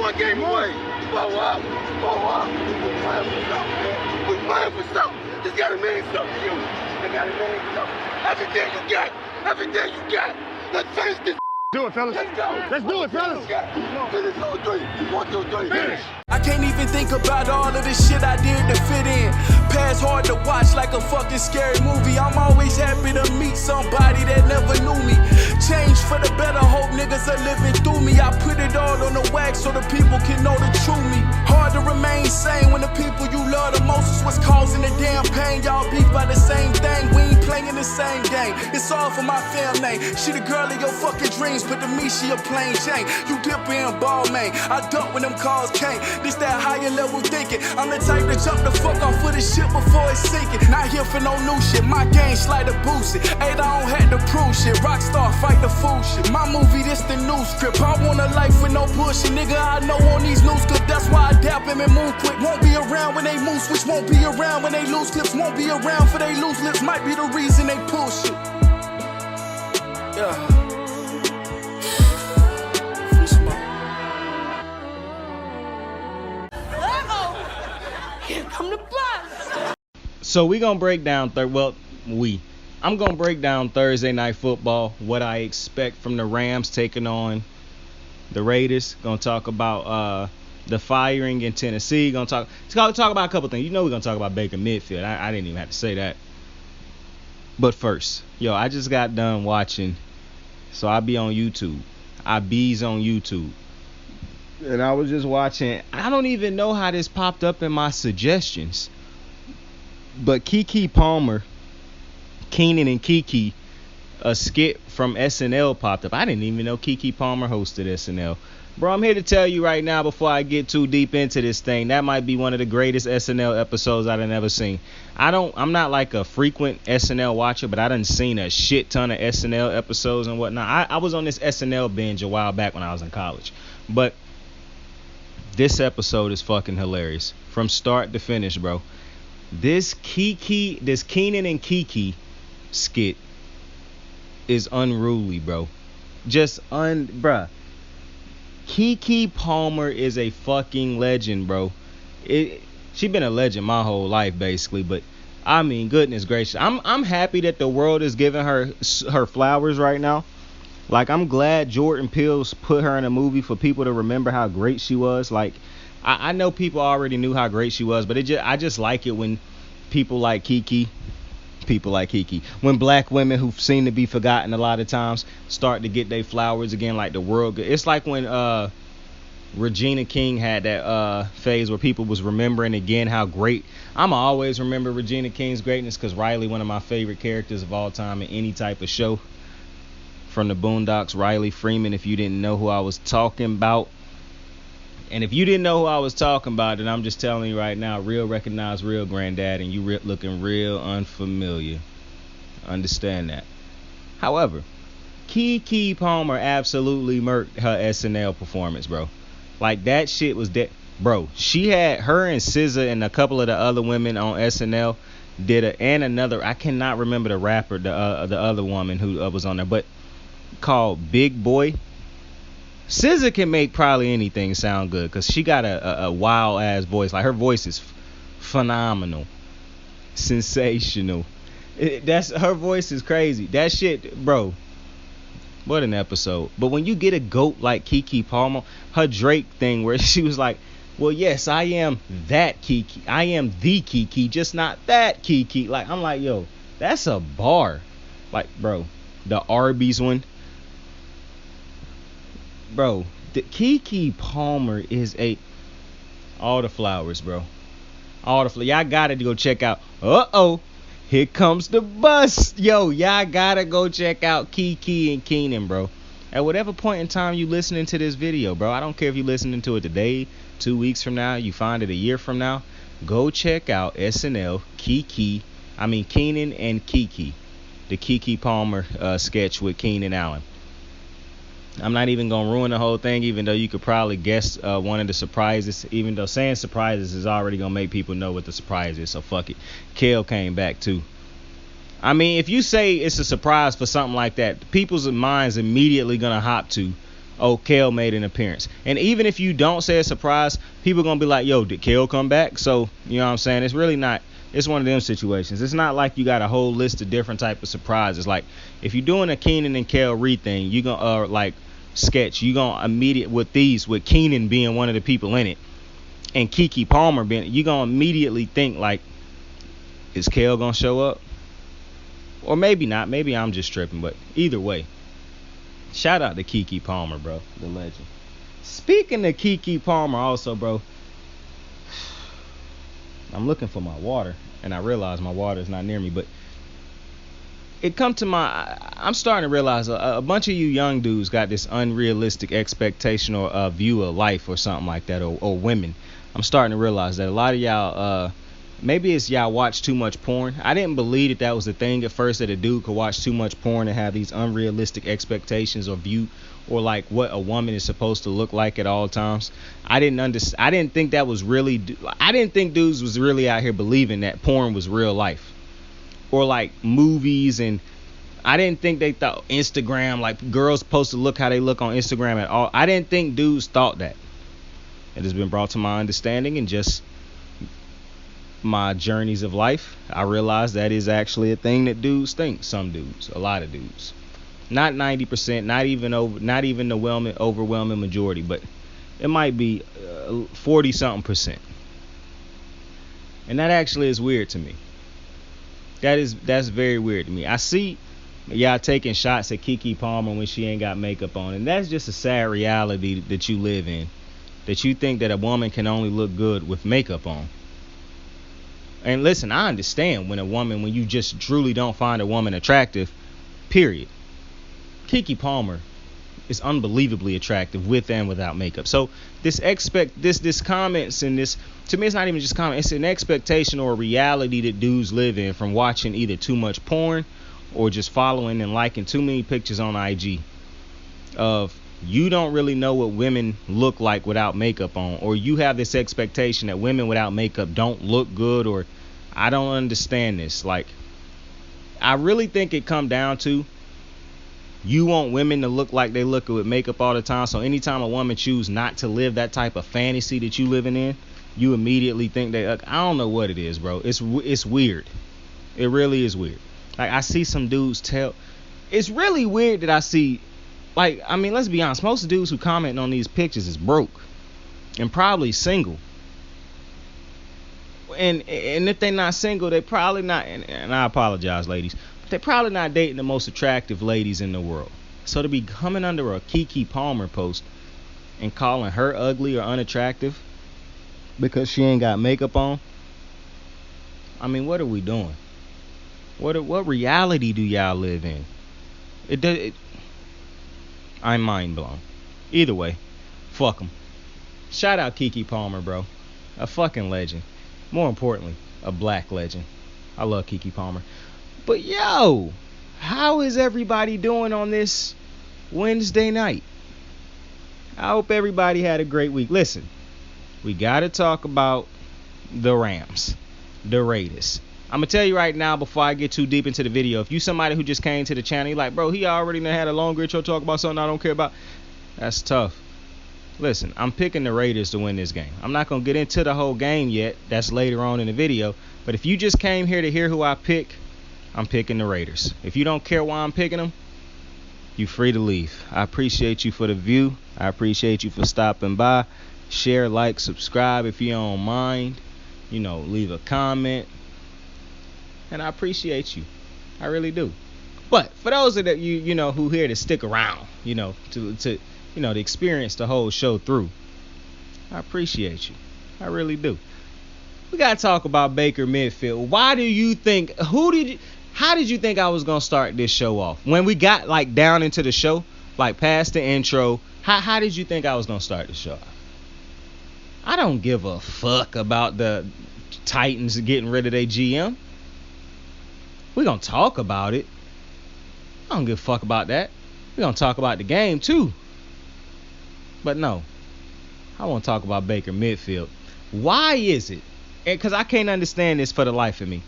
one game away. Blow up. We're playing for something, man. We're playing for something. It's gotta mean something to you. It gotta mean something. Everything you got. Let's finish this. Do it, fellas. Let's go. Let's do it, fellas. Finish 2, 3. 1, 2, 3. Finish. I can't even think about all of the shit I did to fit in. Past hard to watch like a fucking scary movie. I'm always happy to meet somebody that never knew me. Change for the better, hope niggas are living through me. I put it all on the wax so the people can know the true me. Hard to remain sane when the people you love the most is what's causing the damn pain. Y'all beef by the same thing, we ain't playing the same game. It's all for my family. She the girl of your fucking dreams, but to me she a plain Jane. You dipper and ball man, I dump when them calls came. This that higher level thinking. I'm the type to jump the fuck off of the shit before it's sinking. Not here for no new shit, my game slider boosted. Ain't I don't have to prove shit, Rockstar fight the fool shit. My movie, this the new script. I want a life with no bullshit, nigga. I know on these news clips, that's why I dap him and move quick. Won't be around when they move switch, won't be around when they lose clips, won't be around for they lose lips. Might be the reason they pull shit. Yeah. Here come the bus. So we gonna break down I'm gonna break down Thursday night football, what I expect from the Rams taking on the Raiders. Gonna talk about the firing in Tennessee. Gonna talk about a couple things. You know we're gonna talk about Baker Midfield. I didn't even have to say that. But first, I just got done watching. So I be on YouTube. I bees on YouTube. And I was just watching. I don't even know how this popped up in my suggestions. But Keke Palmer, Keenan and Keke, a skit from SNL popped up. I didn't even know Keke Palmer hosted SNL. Bro, I'm here to tell you right now before I get too deep into this thing, that might be one of the greatest SNL episodes I've ever seen. I'm not like a frequent SNL watcher, but I done seen a shit ton of SNL episodes and whatnot. I was on this SNL binge a while back when I was in college. But this episode is fucking hilarious. From start to finish, bro. This Keenan and Keke skit is unruly, bro. Bruh. Keke Palmer is a fucking legend, bro. She been a legend my whole life, basically. But I mean, goodness gracious, I'm happy that the world is giving her flowers right now. Like, I'm glad Jordan Peele's put her in a movie for people to remember how great she was. Like, I know people already knew how great she was, but I just like it when people like Keke, when black women who seem to be forgotten a lot of times start to get their flowers again, like the world. It's like when Regina King had that phase where people was remembering again how great. I'ma always remember Regina King's greatness because Riley, one of my favorite characters of all time in any type of show. From the Boondocks, Riley Freeman, if you didn't know who I was talking about. And if you didn't know who I was talking about, then I'm just telling you right now, real recognize real, granddad, and you looking real unfamiliar. Understand that. However, Keke Palmer absolutely murked her SNL performance, bro. Like, that shit was dead. Bro, she had her and SZA and a couple of the other women on SNL and another, I cannot remember the rapper, the other woman who was on there, but called Big Boy. SZA can make probably anything sound good because she got a wild ass voice. Like, her voice is phenomenal, sensational. Her voice is crazy. That shit, bro. What an episode. But when you get a goat like Keke Palmer, her Drake thing where she was like, well, yes, I am that Keke. I am the Keke, just not that Keke. Like, I'm like, yo, that's a bar. Like, bro, the Arby's one. Bro, the Keke Palmer is all the flowers, bro. All the flowers. Y'all gotta go check out. Here comes the bus. Yo, y'all gotta go check out Keke and Keenan, bro. At whatever point in time you listening to this video, bro. I don't care if you listening to it today, 2 weeks from now, you find it a year from now. Go check out SNL, Keenan and Keke. The Keke Palmer sketch with Keenan Allen. I'm not even going to ruin the whole thing, even though you could probably guess one of the surprises, even though saying surprises is already going to make people know what the surprise is, so fuck it. Kale came back too. I mean, if you say it's a surprise for something like that, people's minds immediately going to hop to, oh, Kel made an appearance. And even if you don't say a surprise, people going to be like, yo, did Kel come back? So, you know what I'm saying? It's really not, it's one of them situations. It's not like you got a whole list of different type of surprises. Like, if you're doing a Keenan and Kel Reed thing, you going to, like, sketch, you going to immediate with Keenan being one of the people in it, and Keke Palmer being, you going to immediately think, like, is Kel going to show up? Or maybe not. Maybe I'm just tripping. But either way, shout out to Keke Palmer, bro. The legend. Speaking of Keke Palmer also, bro, I'm looking for my water. And I realize my water is not near me. But it come to I'm starting to realize a bunch of you young dudes got this unrealistic expectation or view of life or something like that. Or women. I'm starting to realize that a lot of y'all... maybe it's y'all watch too much porn. I didn't believe that was the thing at first, that a dude could watch too much porn and have these unrealistic expectations or view, or like what a woman is supposed to look like at all times. I didn't think that was really. I didn't think dudes was really out here believing that porn was real life, or like movies, and I didn't think they thought Instagram, like girls supposed to look how they look on Instagram at all. I didn't think dudes thought that. It has been brought to my understanding and just my journeys of life, I realize that is actually a thing that dudes think. Some dudes, a lot of dudes, not 90%, not even the overwhelming majority, but it might be 40 something percent. And that actually is weird to me. That's very weird to me. I see y'all taking shots at Keke Palmer when she ain't got makeup on, and that's just a sad reality that you live in, that you think that a woman can only look good with makeup on. And listen, I understand when you just truly don't find a woman attractive, period. Keke Palmer is unbelievably attractive with and without makeup. So this comments and this, to me, it's not even just comment. It's an expectation or a reality that dudes live in from watching either too much porn or just following and liking too many pictures on IG of you don't really know what women look like without makeup on, or you have this expectation that women without makeup don't look good, or I don't understand this. Like, I really think it come down to you want women to look like they look with makeup all the time. So anytime a woman choose not to live that type of fantasy that you living in, you immediately think they, I don't know what it is, bro. It's weird. It really is weird. Like, I see some dudes it's really weird that I see, like, I mean, let's be honest. Most dudes who comment on these pictures is broke and probably single. And if they're not single, they probably not, and I apologize, ladies, but they're probably not dating the most attractive ladies in the world. So to be coming under a Keke Palmer post and calling her ugly or unattractive because she ain't got makeup on, I mean, what are we doing? What reality do y'all live in? I'm mind blown. Either way, fuck them. Shout out Keke Palmer, bro. A fucking legend. More importantly, a black legend. I love Keke Palmer. But yo, how is everybody doing on this Wednesday night? I hope everybody had a great week. Listen, we got to talk about the Rams, the Raiders. I'm going to tell you right now before I get too deep into the video, if you somebody who just came to the channel, you're like, bro, he already had a longer intro talk about something I don't care about. That's tough. Listen, I'm picking the Raiders to win this game. I'm not going to get into the whole game yet. That's later on in the video. But if you just came here to hear who I pick, I'm picking the Raiders. If you don't care why I'm picking them, you're free to leave. I appreciate you for the view. I appreciate you for stopping by. Share, like, subscribe if you don't mind. You know, leave a comment. And I appreciate you. I really do. But for those of you know, who here to stick around, you know, to experience the whole show through, I appreciate you. I really do. We gotta talk about Baker Midfield. How did you think I was gonna start this show off? When we got like down into the show, like past the intro, how did you think I was gonna start the show off? I don't give a fuck about the Titans getting rid of their GM. We're gonna talk about it. I don't give a fuck about that. We're gonna talk about the game too. But no, I want to talk about Baker Midfield. Why is it? Because I can't understand this for the life of me.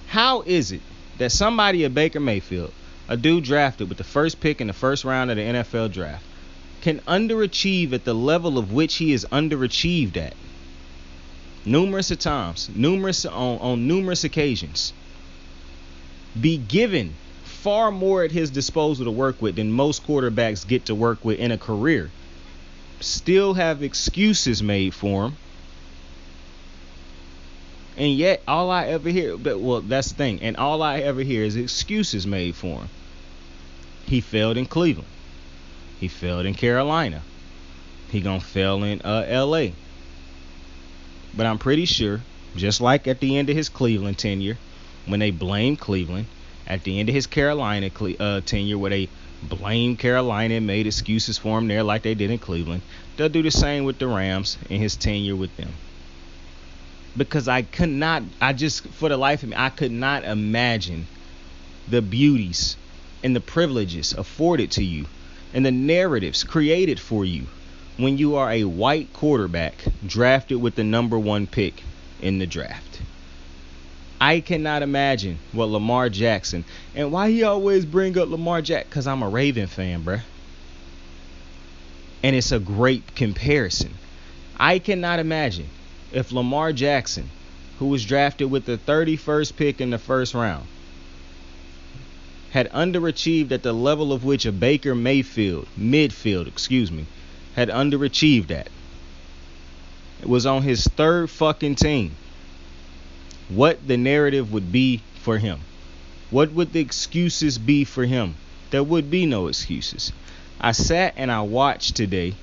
How is it that somebody at Baker Mayfield, a dude drafted with the first pick in the first round of the NFL draft, can underachieve at the level of which he is underachieved at, numerous times, on numerous occasions, be given far more at his disposal to work with than most quarterbacks get to work with in a career, still have excuses made for him, and yet all I ever hear, that's the thing, and all I ever hear is excuses made for him. He failed in Cleveland. He failed in Carolina. He gonna fail in LA. But I'm pretty sure, just like at the end of his Cleveland tenure, when they blamed Cleveland, at the end of his Carolina tenure, where they blamed Carolina and made excuses for him there like they did in Cleveland, they'll do the same with the Rams in his tenure with them. Because for the life of me, I could not imagine the beauties and the privileges afforded to you and the narratives created for you when you are a white quarterback drafted with the number 1 pick in the draft. I cannot imagine what Lamar Jackson, and why he always bring up Lamar Jackson, because I'm a Raven fan, bruh. And it's a great comparison. I cannot imagine if Lamar Jackson, who was drafted with the 31st pick in the first round, had underachieved at the level of which a Baker Midfield, had underachieved at. It was on his 3rd fucking team. What the narrative would be for him. What would the excuses be for him? There would be no excuses. I sat and I watched today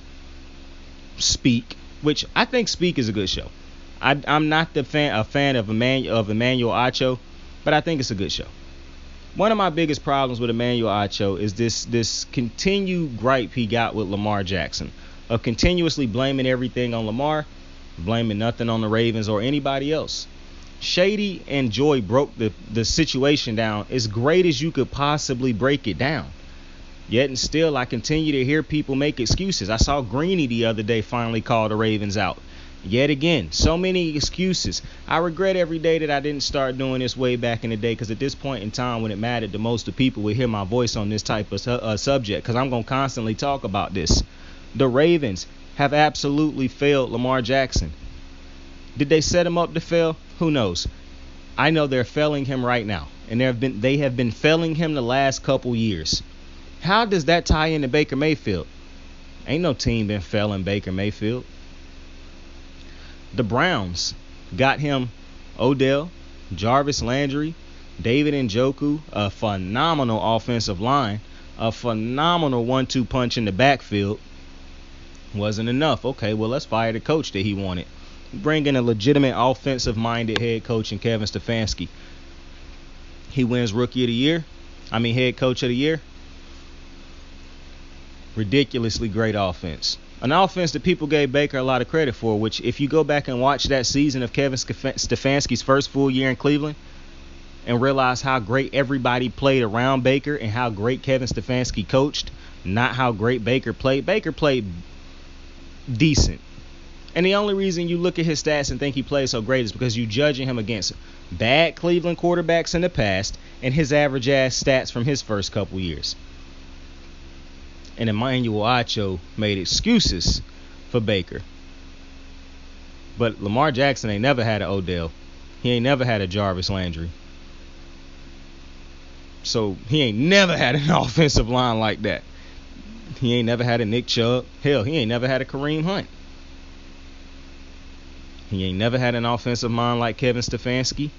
Speak, which I think Speak is a good show. I'm not a fan of Emmanuel Acho, but I think it's a good show. One of my biggest problems with Emmanuel Acho is this continued gripe he got with Lamar Jackson of continuously blaming everything on Lamar, blaming nothing on the Ravens or anybody else. Shady and Joy broke the situation down as great as you could possibly break it down. Yet and still, I continue to hear people make excuses. I saw Greeny the other day finally call the Ravens out. Yet again, so many excuses. I regret every day that I didn't start doing this way back in the day, because at this point in time, when it mattered the most, the people would hear my voice on this type of subject, because I'm going to constantly talk about this. The Ravens have absolutely failed Lamar Jackson. Did they set him up to fail? Who knows? I know they're failing him right now, and they have been failing him the last couple years. How does that tie into Baker Mayfield? Ain't no team been failing Baker Mayfield. The Browns got him Odell, Jarvis Landry, David Njoku, a phenomenal offensive line, a phenomenal 1-2 punch in the backfield. Wasn't enough. Okay, well, let's fire the coach that he wanted. Bring in a legitimate offensive-minded head coach in Kevin Stefanski. He wins head coach of the year. Ridiculously great offense. An offense that people gave Baker a lot of credit for, which if you go back and watch that season of Kevin Stefanski's first full year in Cleveland and realize how great everybody played around Baker and how great Kevin Stefanski coached, not how great Baker played. Baker played decent. And the only reason you look at his stats and think he played so great is because you're judging him against bad Cleveland quarterbacks in the past and his average ass stats from his first couple years. And Emmanuel Acho made excuses for Baker. But Lamar Jackson ain't never had an Odell. He ain't never had a Jarvis Landry. So he ain't never had an offensive line like that. He ain't never had a Nick Chubb. Hell, he ain't never had a Kareem Hunt. He ain't never had an offensive mind like Kevin Stefanski.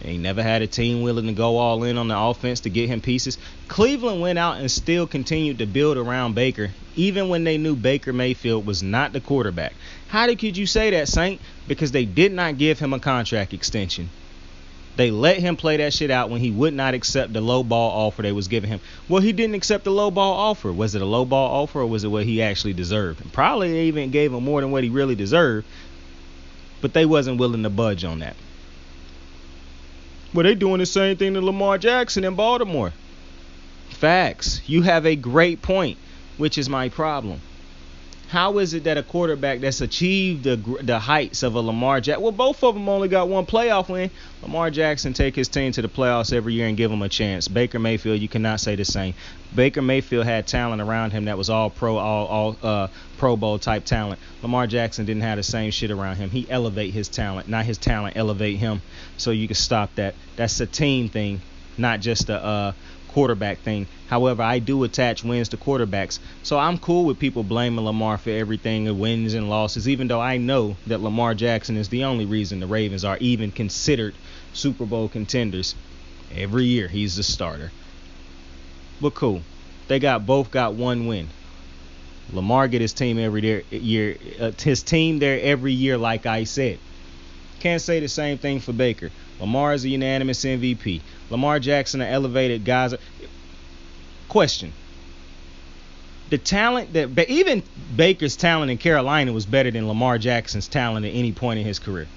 He ain't never had a team willing to go all in on the offense to get him pieces. Cleveland went out and still continued to build around Baker, even when they knew Baker Mayfield was not the quarterback. How could you say that, Saint? Because they did not give him a contract extension. They let him play that shit out when he would not accept the low ball offer they was giving him. Well, he didn't accept the low ball offer. Was it a low ball offer or was it what he actually deserved? And probably they even gave him more than what he really deserved, but they wasn't willing to budge on that. Well, they doing the same thing to Lamar Jackson in Baltimore. Facts. You have a great point, which is my problem. How is it that a quarterback that's achieved the heights of a Lamar Jackson, well, both of them only got one playoff win. Lamar Jackson take his team to the playoffs every year and give them a chance. Baker Mayfield, you cannot say the same. Baker Mayfield had talent around him that was all Pro Bowl type talent. Lamar Jackson didn't have the same shit around him. He elevate his talent, not his talent elevate him. So you can stop that. That's a team thing, not just a quarterback thing. However, I do attach wins to quarterbacks. So I'm cool with people blaming Lamar for everything, the wins and losses, even though I know that Lamar Jackson is the only reason the Ravens are even considered Super Bowl contenders. Every year he's the starter. But cool. They both got one win. Lamar get his team every year. His team there every year, like I said. Can't say the same thing for Baker. Lamar is a unanimous MVP. Lamar Jackson, an elevated guys. Question. The talent that even Baker's talent in Carolina was better than Lamar Jackson's talent at any point in his career.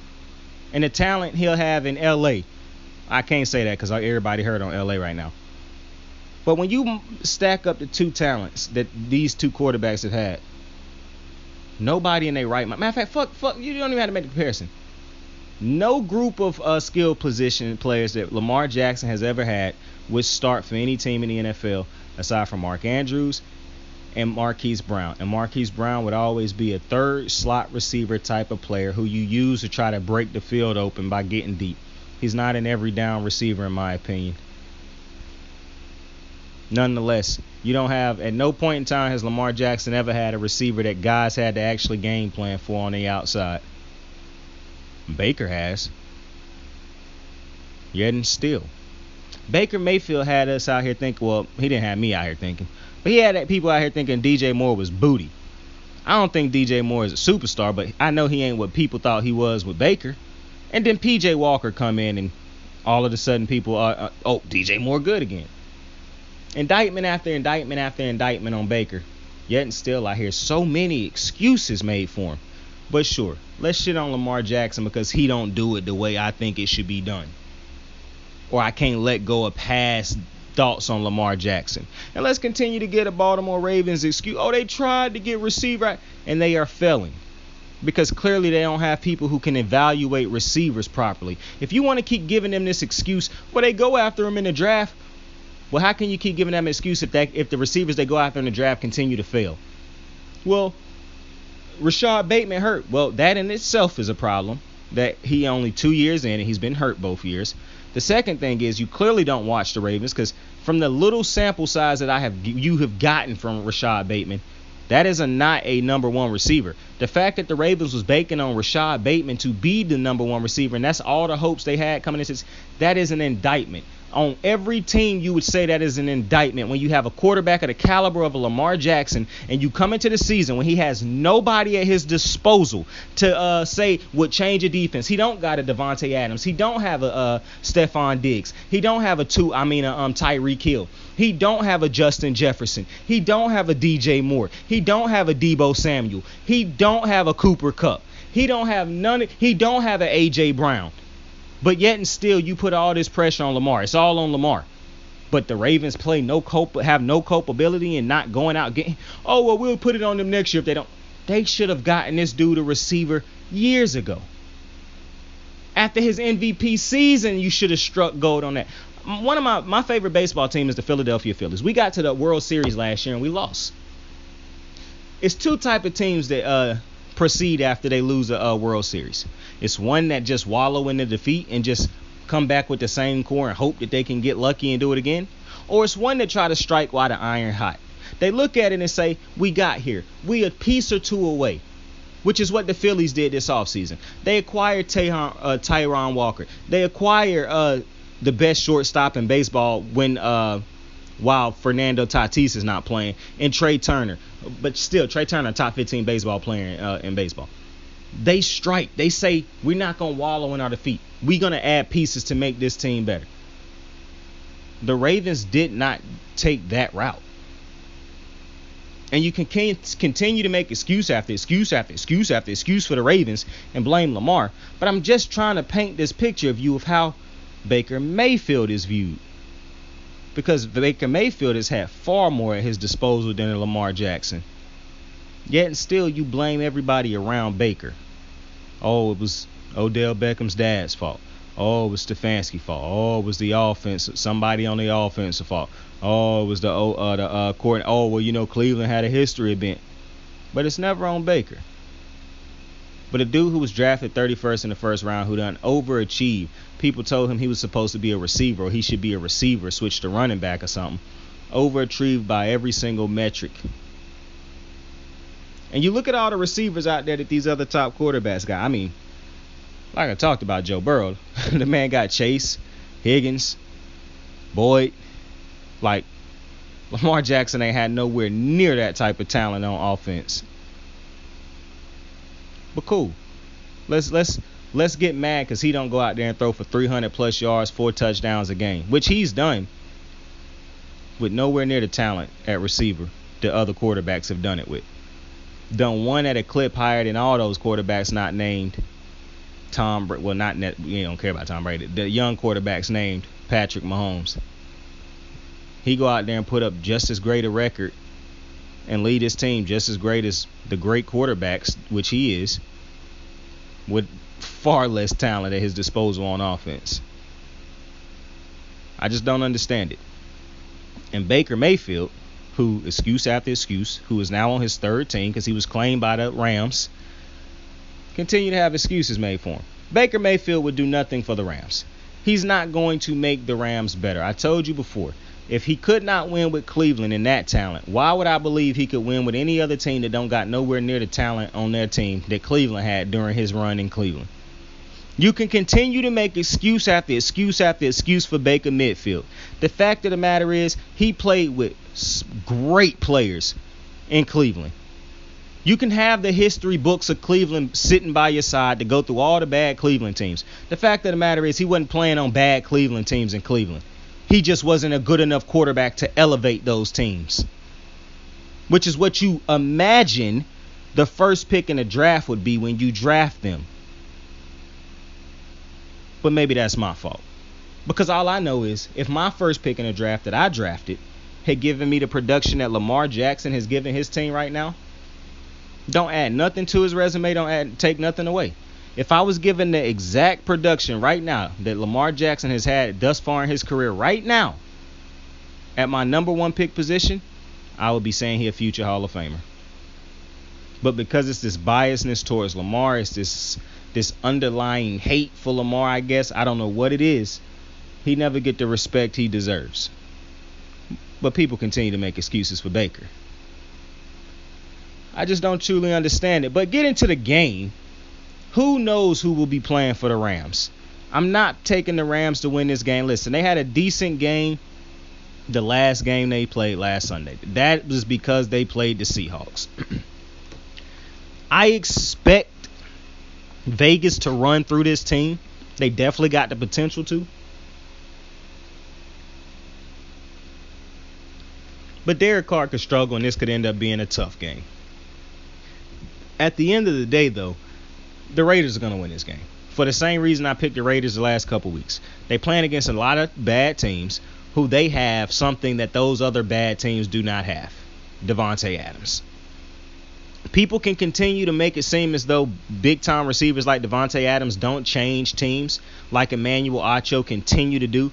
And the talent he'll have in LA, I can't say that because everybody hurt on LA right now. But when you stack up the two talents that these two quarterbacks have had, nobody in their right mind. Matter of fact, fuck, you don't even have to make the comparison. No group of skill position players that Lamar Jackson has ever had would start for any team in the NFL aside from Mark Andrews and Marquise Brown. And Marquise Brown would always be a third slot receiver type of player who you use to try to break the field open by getting deep. He's not an every down receiver in my opinion. Nonetheless, you don't have, at no point in time has Lamar Jackson ever had a receiver that guys had to actually game plan for on the outside. Baker has. Yet and still. Baker Mayfield had us out here thinking, well, he didn't have me out here thinking, but he had people out here thinking DJ Moore was booty. I don't think DJ Moore is a superstar, but I know he ain't what people thought he was with Baker. And then PJ Walker come in and all of a sudden people are, DJ Moore good again. Indictment after indictment after indictment on Baker. Yet and still I hear so many excuses made for him. But sure, let's shit on Lamar Jackson because he don't do it the way I think it should be done. Or I can't let go of past thoughts on Lamar Jackson. And let's continue to get a Baltimore Ravens excuse. Oh, they tried to get receiver, and they are failing. Because clearly they don't have people who can evaluate receivers properly. If you want to keep giving them this excuse, well, they go after them in the draft. Well, how can you keep giving them an excuse if the receivers they go after in the draft continue to fail? Well, Rashad Bateman hurt. Well, that in itself is a problem. That he only 2 years in and he's been hurt both years. The second thing is you clearly don't watch the Ravens because from the little sample size that you have gotten from Rashad Bateman, that is not a number one receiver. The fact that the Ravens was banking on Rashad Bateman to be the number one receiver, and that's all the hopes they had coming into this, that is an indictment. On every team, you would say that is an indictment when you have a quarterback of the caliber of a Lamar Jackson and you come into the season when he has nobody at his disposal to say would change a defense. He don't got a Devontae Adams. He don't have a Stephon Diggs. He don't have a Tyreek Hill. He don't have a Justin Jefferson. He don't have a DJ Moore. He don't have a Deebo Samuel. He don't have a Cooper Kupp. He don't have none. He don't have an AJ Brown. But yet and still, you put all this pressure on Lamar. It's all on Lamar. But the Ravens have no culpability in not going out getting. Oh, well, we'll put it on them next year if they don't. They should have gotten this dude a receiver years ago. After his MVP season, you should have struck gold on that. One of my favorite baseball team is the Philadelphia Phillies. We got to the World Series last year and we lost. It's two type of teams that proceed after they lose a World Series. It's one that just wallow in the defeat and just come back with the same core and hope that they can get lucky and do it again. Or it's one that try to strike while the iron hot. They look at it and say, we got here. We a piece or two away, which is what the Phillies did this offseason. They acquired Taijuan Walker. They acquired the best shortstop in baseball while Fernando Tatis is not playing, and Trey Turner. But still, Trey Turner, top 15 baseball player in baseball. They strike. They say, we're not going to wallow in our defeat. We're going to add pieces to make this team better. The Ravens did not take that route. And you can continue to make excuse after excuse after excuse after excuse for the Ravens and blame Lamar. But I'm just trying to paint this picture of you of how Baker Mayfield is viewed. Because Baker Mayfield has had far more at his disposal than Lamar Jackson. Yet and still you blame everybody around Baker. Oh, it was Odell Beckham's dad's fault. Oh, it was Stefanski's fault. Oh, it was the offense. Somebody on the offensive fault. Oh, it was the court. Oh, well, Cleveland had a history event. But it's never on Baker. But a dude who was drafted 31st in the first round, who done overachieved. People told him he was supposed to be a receiver, or he should be a receiver, switch to running back or something. Overachieved by every single metric. And you look at all the receivers out there that these other top quarterbacks got. I mean, like I talked about Joe Burrow, the man got Chase, Higgins, Boyd. Like, Lamar Jackson ain't had nowhere near that type of talent on offense. But cool. Let's get mad because he don't go out there and throw for 300 plus yards, 4 touchdowns a game, which he's done with nowhere near the talent at receiver the other quarterbacks have done it with. Done one at a clip higher than all those quarterbacks not named Tom Brady. Well, not net. You don't care about Tom Brady. The young quarterbacks named Patrick Mahomes. He go out there and put up just as great a record and lead his team just as great as the great quarterbacks, which he is, with far less talent at his disposal on offense. I just don't understand it. And Baker Mayfield, who, excuse after excuse, who is now on his third team because he was claimed by the Rams, continue to have excuses made for him. Baker Mayfield would do nothing for the Rams. He's not going to make the Rams better. I told you before, if he could not win with Cleveland in that talent, why would I believe he could win with any other team that don't got nowhere near the talent on their team that Cleveland had during his run in Cleveland? You can continue to make excuse after excuse after excuse for Baker Mayfield. The fact of the matter is, he played with great players in Cleveland. You can have the history books of Cleveland sitting by your side to go through all the bad Cleveland teams. The fact of the matter is, he wasn't playing on bad Cleveland teams in Cleveland. He just wasn't a good enough quarterback to elevate those teams, which is what you imagine the first pick in the draft would be when you draft them. But maybe that's my fault. Because all I know is, if my first pick in the draft that I drafted had given me the production that Lamar Jackson has given his team right now, don't add nothing to his resume, take nothing away. If I was given the exact production right now that Lamar Jackson has had thus far in his career right now at my number one pick position, I would be saying he a future Hall of Famer. But because it's this biasness towards Lamar, it's this underlying hate for Lamar, I guess. I don't know what it is. He never get the respect he deserves. But people continue to make excuses for Baker. I just don't truly understand it. But get into the game. Who knows who will be playing for the Rams? I'm not taking the Rams to win this game. Listen, they had a decent game the last game they played last Sunday. That was because they played the Seahawks. I expect Vegas to run through this team. They definitely got the potential to. But Derek Carr could struggle, and this could end up being a tough game. At the end of the day, though, the Raiders are going to win this game. For the same reason I picked the Raiders the last couple weeks. They playing against a lot of bad teams who they have something that those other bad teams do not have. Devontae Adams. People can continue to make it seem as though big-time receivers like Devontae Adams don't change teams like Emmanuel Acho continue to do.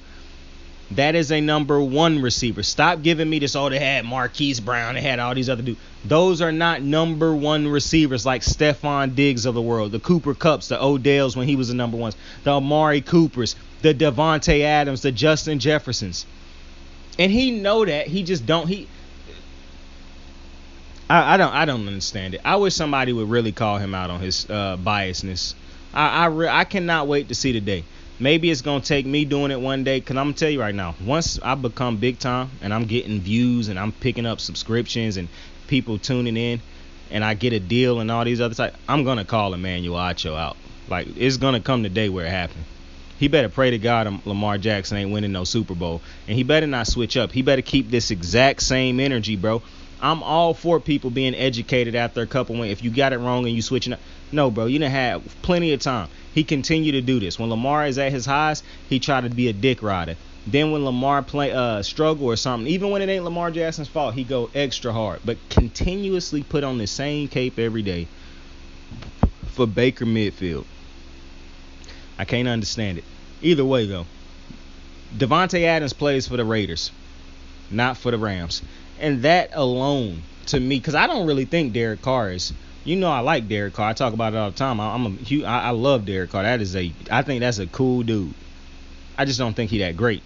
That is a number one receiver. Stop giving me this, they had Marquise Brown, they had all these other dudes. Those are not number one receivers like Stephon Diggs of the world, the Cooper Kupps, the Odells when he was the number ones, the Amari Coopers, the Devontae Adams, the Justin Jeffersons. And he know that. He just don't. I don't understand it. I wish somebody would really call him out on his biasness. I cannot wait to see the day. Maybe it's going to take me doing it one day, because I'm going to tell you right now, once I become big time and I'm getting views and I'm picking up subscriptions and people tuning in and I get a deal and all these other types, I'm going to call Emmanuel Acho out. Like, it's going to come the day where it happens. He better pray to God Lamar Jackson ain't winning no Super Bowl. And he better not switch up. He better keep this exact same energy, bro. I'm all for people being educated after a couple wins. If you got it wrong and you switching up. No, bro, you done had plenty of time. He continued to do this. When Lamar is at his highs, he tried to be a dick rider. Then when Lamar struggle or something, even when it ain't Lamar Jackson's fault, he go extra hard. But continuously put on the same cape every day for Baker Midfield. I can't understand it. Either way, though, Devontae Adams plays for the Raiders, not for the Rams. And that alone, to me, because I don't really think Derek Carr is, I like Derek Carr. I talk about it all the time. I love Derek Carr. I think that's a cool dude. I just don't think he that great.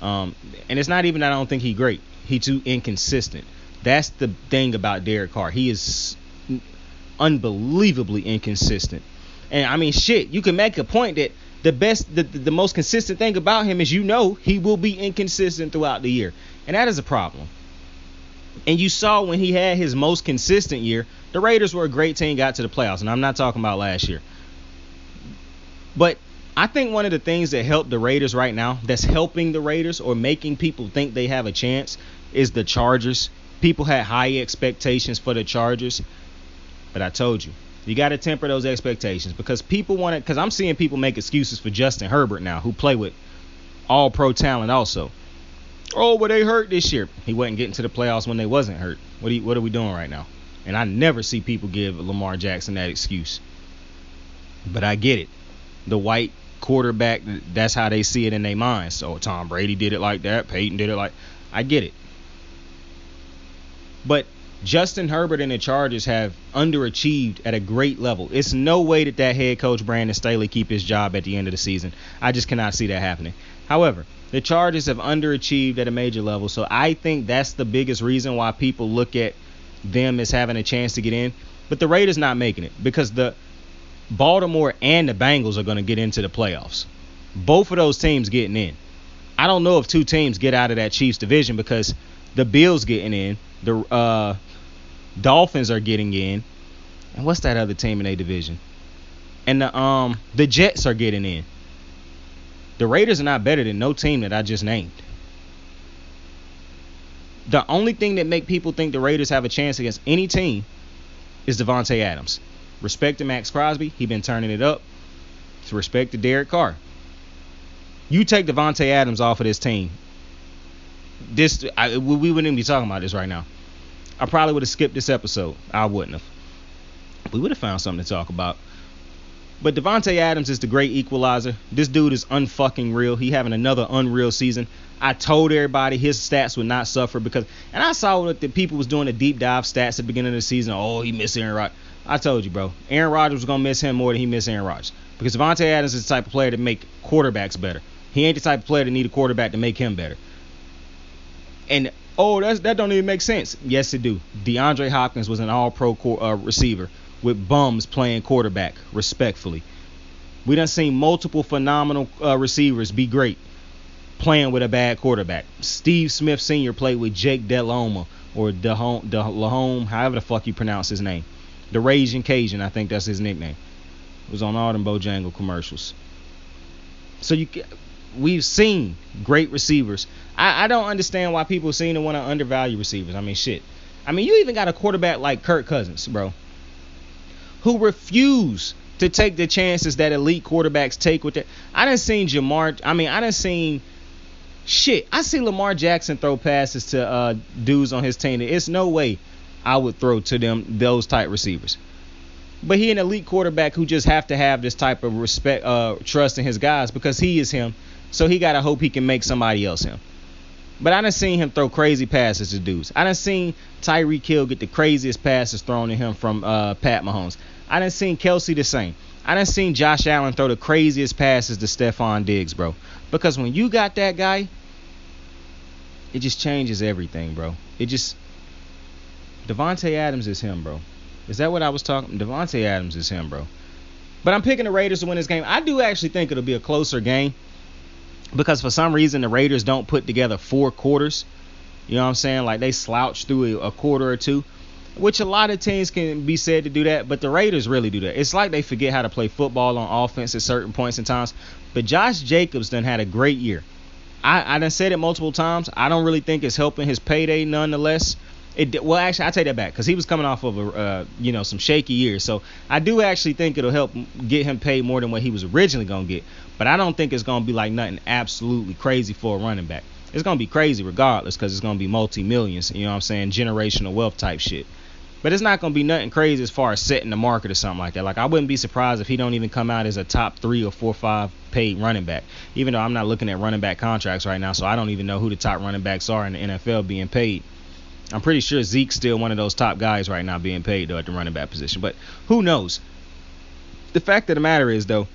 And it's not even that I don't think he great. He too inconsistent. That's the thing about Derek Carr. He is unbelievably inconsistent. And I mean, shit, you can make a point that the most consistent thing about him is he will be inconsistent throughout the year. And that is a problem. And you saw when he had his most consistent year, the Raiders were a great team, got to the playoffs. And I'm not talking about last year. But I think one of the things that help the Raiders right now, that's helping the Raiders or making people think they have a chance, is the Chargers. People had high expectations for the Chargers. But I told you, you got to temper those expectations because because I'm seeing people make excuses for Justin Herbert now, who play with all pro talent also. Oh, well, they hurt this year. He wasn't getting to the playoffs when they wasn't hurt. What are we doing right now? And I never see people give Lamar Jackson that excuse. But I get it. The white quarterback, that's how they see it in their minds. So Tom Brady did it like that. Peyton did it like. I get it. But Justin Herbert and the Chargers have underachieved at a great level. It's no way that head coach Brandon Staley keep his job at the end of the season. I just cannot see that happening. However, the Chargers have underachieved at a major level, so I think that's the biggest reason why people look at them as having a chance to get in. But the Raiders not making it because the Baltimore and the Bengals are going to get into the playoffs. Both of those teams getting in. I don't know if two teams get out of that Chiefs division because the Bills getting in, the Dolphins are getting in, and what's that other team in their division? And the Jets are getting in. The Raiders are not better than no team that I just named. The only thing that make people think the Raiders have a chance against any team is Devontae Adams. Respect to Max Crosby. He been turning it up. To respect to Derek Carr. You take Devontae Adams off of this team. We wouldn't even be talking about this right now. I probably would have skipped this episode. I wouldn't have. We would have found something to talk about. But Devontae Adams is the great equalizer. This dude is unfucking real. He having another unreal season. I told everybody his stats would not suffer because, and I saw what the people was doing the deep dive stats at the beginning of the season. Oh, he missed Aaron Rodgers. I told you, bro. Aaron Rodgers was gonna miss him more than he missed Aaron Rodgers because Devontae Adams is the type of player to make quarterbacks better. He ain't the type of player to need a quarterback to make him better. And that don't even make sense. Yes, it do. DeAndre Hopkins was an all-pro receiver with bums playing quarterback, respectfully. We done seen multiple phenomenal receivers be great playing with a bad quarterback. Steve Smith Sr. played with Jake Delhomme or Delhomme, however the fuck you pronounce his name. The Raging Cajun, I think that's his nickname. It was on all them Bojangle commercials. So we've seen great receivers. I don't understand why people seem to want to undervalue receivers. I mean, shit. I mean, you even got a quarterback like Kirk Cousins, bro, who refuse to take the chances that elite quarterbacks take with it. I seen Lamar Jackson throw passes to dudes on his team. It's no way I would throw to them those type receivers. But he an elite quarterback who just have to have this type of respect, trust in his guys because he is him. So he got to hope he can make somebody else him. But I done seen him throw crazy passes to dudes. I done seen Tyreek Hill get the craziest passes thrown at him from Pat Mahomes. I done seen Kelsey the same. I done seen Josh Allen throw the craziest passes to Stephon Diggs, bro. Because when you got that guy, it just changes everything, bro. Devontae Adams is him, bro. Is that what I was talking? Devontae Adams is him, bro. But I'm picking the Raiders to win this game. I do actually think it'll be a closer game because for some reason the Raiders don't put together 4 quarters. You know what I'm saying? Like they slouch through a quarter or two, which a lot of teams can be said to do that, but the Raiders really do that. It's like they forget how to play football on offense at certain points in times. But Josh Jacobs done had a great year. I done said it multiple times. I don't really think it's helping his payday nonetheless. Well, actually, I take that back because he was coming off of some shaky years. So I do actually think it'll help get him paid more than what he was originally gonna get. But I don't think it's gonna be like nothing absolutely crazy for a running back. It's gonna be crazy regardless because it's gonna be multi-millions. You know what I'm saying? Generational wealth type shit. But it's not gonna be nothing crazy as far as setting the market or something like that. Like I wouldn't be surprised if he don't even come out as a top 3 or 4 or 5 paid running back. Even though I'm not looking at running back contracts right now, so I don't even know who the top running backs are in the NFL being paid. I'm pretty sure Zeke's still one of those top guys right now being paid though at the running back position. But who knows? The fact of the matter is though,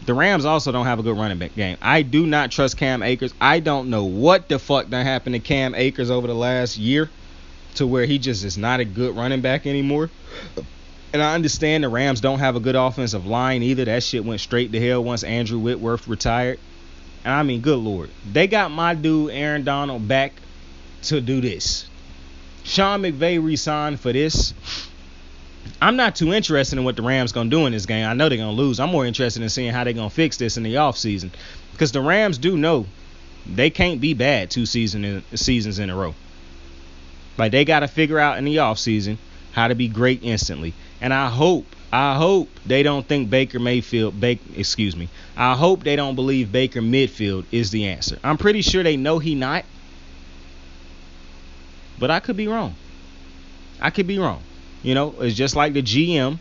the Rams also don't have a good running back game. I do not trust Cam Akers. I don't know what the fuck done happened to Cam Akers over the last year to where he just is not a good running back anymore. And I understand the Rams don't have a good offensive line either. That shit went straight to hell once Andrew Whitworth retired. And I mean, good Lord. They got my dude Aaron Donald back to do this. Sean McVay re-signed for this. I'm not too interested in what the Rams going to do in this game. I know they're going to lose. I'm more interested in seeing how they're going to fix this in the offseason. Because the Rams do know they can't be bad 2 seasons in a row. Like, they got to figure out in the offseason how to be great instantly. And I hope they don't think I hope they don't believe Baker Midfield is the answer. I'm pretty sure they know he not. But I could be wrong. You know, it's just like the GM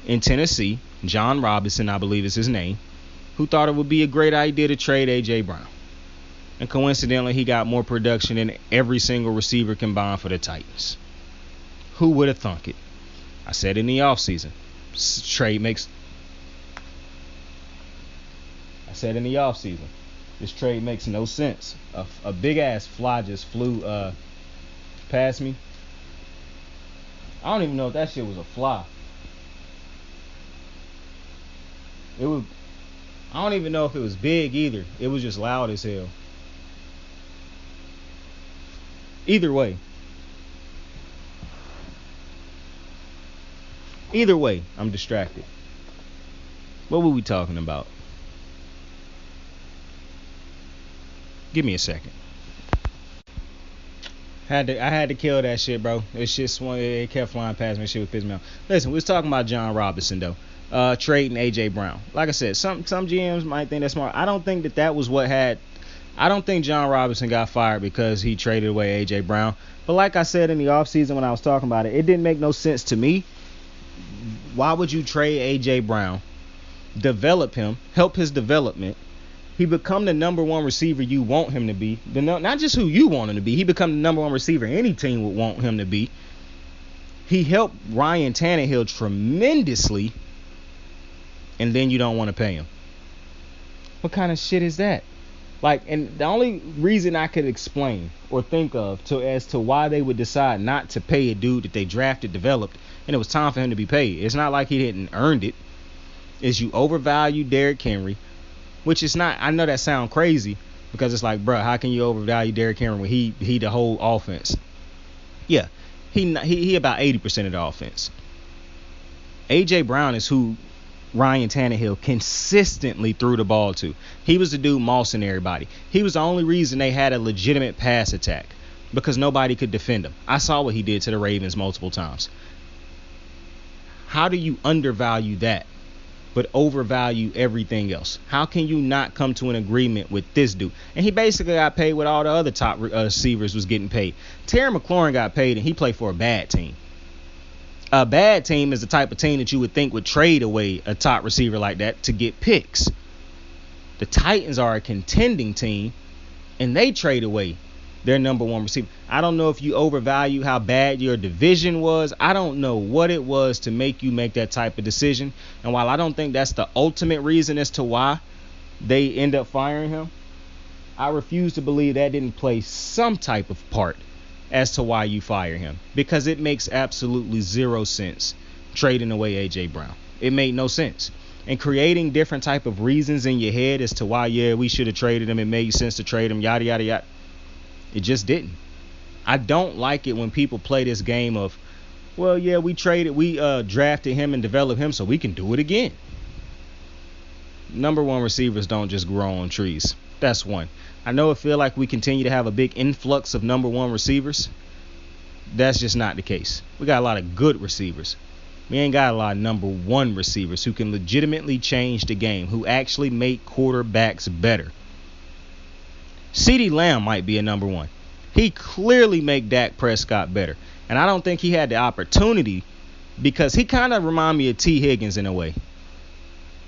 in Tennessee, John Robinson, I believe is his name, who thought it would be a great idea to trade A.J. Brown. And coincidentally, he got more production than every single receiver combined for the Titans. Who would have thunk it? I said in the offseason, this trade makes no sense. A big-ass fly just flew past me. I don't even know if that shit was a fly. I don't even know if it was big either. It was just loud as hell. Either way, I'm distracted. What were we talking about? Give me a second. I had to kill that shit, bro. It kept flying past me. Shit was pissing me off. Listen, we was talking about John Robinson though. Trading A.J. Brown. Like I said, some GMs might think that's smart. I don't think that was what had. I don't think John Robinson got fired because he traded away A.J. Brown. But like I said in the offseason when I was talking about it, it didn't make no sense to me. Why would you trade A.J. Brown, develop him, help his development? He become the number 1 receiver you want him to be. Not just who you want him to be. He become the number 1 receiver any team would want him to be. He helped Ryan Tannehill tremendously. And then you don't want to pay him. What kind of shit is that? Like, and the only reason I could explain or think of as to why they would decide not to pay a dude that they drafted, developed, and it was time for him to be paid. It's not like he didn't earn it. Is you overvalue Derrick Henry, which is not. I know that sounds crazy because it's like, bro, how can you overvalue Derrick Henry when he the whole offense? Yeah, he about 80% of the offense. A.J. Brown is who Ryan Tannehill consistently threw the ball to. He was the dude mossing everybody. He was the only reason they had a legitimate pass attack because nobody could defend him. I saw what he did to the Ravens multiple times. How do you undervalue that but overvalue everything else? How can you not come to an agreement with this dude? And he basically got paid what all the other top receivers was getting paid. Terry McLaurin got paid and he played for a bad team. A bad team is the type of team that you would think would trade away a top receiver like that to get picks. The Titans are a contending team, and they trade away their number 1 receiver. I don't know if you overvalue how bad your division was. I don't know what it was to make you make that type of decision. And while I don't think that's the ultimate reason as to why they end up firing him, I refuse to believe that didn't play some type of part as to why you fire him, because it makes absolutely zero sense trading away A.J. Brown. It made no sense. And creating different type of reasons in your head as to why, yeah, we should have traded him, it made sense to trade him, yada, yada, yada. It just didn't. I don't like it when people play this game of, well, yeah, we drafted him and developed him so we can do it again. Number 1 receivers don't just grow on trees. That's one. I know it feel like we continue to have a big influx of number 1 receivers, That's just not the case. We got a lot of good receivers. We ain't got a lot of number one receivers who can legitimately change the game, who actually make quarterbacks better. CeeDee Lamb might be a number one. He clearly make Dak Prescott better. And I don't think he had the opportunity because he kind of remind me of T. Higgins in a way.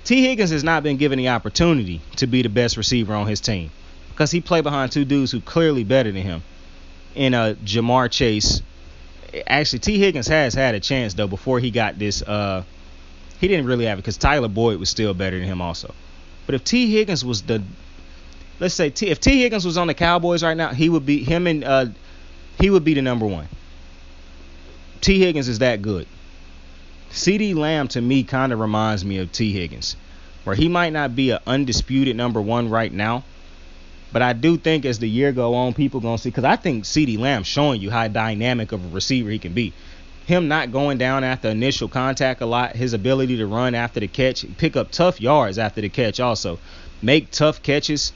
T. Higgins has not been given the opportunity to be the best receiver on his team because he played behind two dudes who clearly better than him in Jamar Chase. Actually, T. Higgins has had a chance, though, before he got this. He didn't really have it because Tyler Boyd was still better than him also. But if T. Higgins was if T. Higgins was on the Cowboys right now, he would be the number one. T. Higgins is that good. CeeDee Lamb, to me, kind of reminds me of T. Higgins, where he might not be an undisputed number one right now, but I do think as the year go on, people going to see, because I think CeeDee Lamb showing you how dynamic of a receiver he can be. Him not going down after initial contact a lot, his ability to run after the catch, pick up tough yards after the catch also, make tough catches.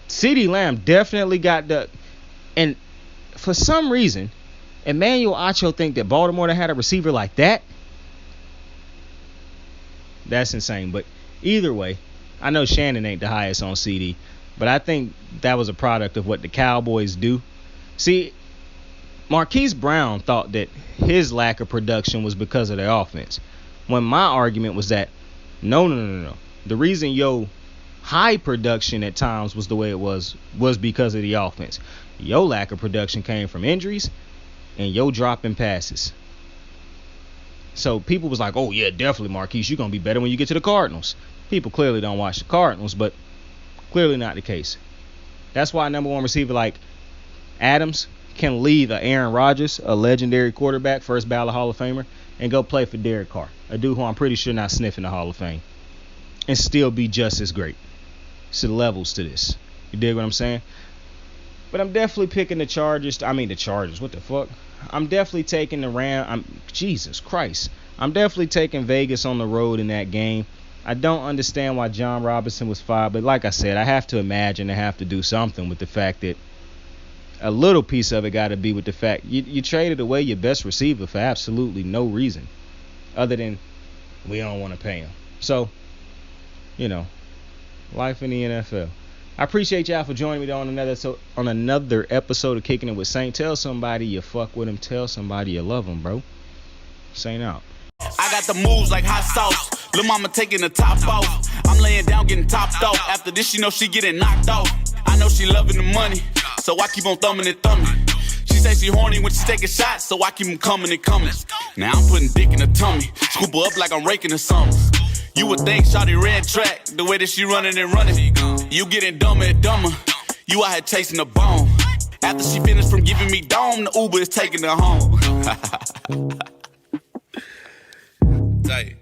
CeeDee Lamb definitely got and for some reason, Emmanuel Acho think that Baltimore had a receiver like that. That's insane. But either way, I know Shannon ain't the highest on CD, but I think that was a product of what the Cowboys do. See, Marquise Brown thought that his lack of production was because of their offense, when my argument was that no. The reason your high production at times was the way it was because of the offense. Your lack of production came from injuries and your dropping passes. So people was like, oh yeah, definitely Marquise, you're going to be better when you get to the Cardinals. People clearly don't watch the Cardinals, but clearly not the case. That's why a number one receiver like Adams can leave a Aaron Rodgers, a legendary quarterback, first ballot Hall of Famer, and go play for Derek Carr, a dude who I'm pretty sure not sniffing the Hall of Fame, and still be just as great. It's the levels to this. You dig what I'm saying? But I'm definitely picking the Chargers. What the fuck? I'm definitely taking the Rams. Jesus Christ. I'm definitely taking Vegas on the road in that game. I don't understand why John Robinson was fired, but like I said, I have to imagine they have to do something with the fact that a little piece of it got to be with the fact you traded away your best receiver for absolutely no reason other than we don't want to pay him. So, life in the NFL. I appreciate y'all for joining me on another episode of Kicking It with Saint. Tell somebody you fuck with him. Tell somebody you love him, bro. Saint out. I got the moves like hot sauce. Lil' mama taking the top off. I'm laying down getting topped off. After this, she know she getting knocked off. I know she loving the money, so I keep on thumbing and thumbing. She say she horny when she taking shots, so I keep them coming and coming. Now I'm putting dick in her tummy. Scoop her up like I'm raking or something. You would think shawty red track, the way that she running and running. You getting dumber and dumber. You out here chasing the bone. After she finished from giving me dome, the Uber is taking her home. Tight.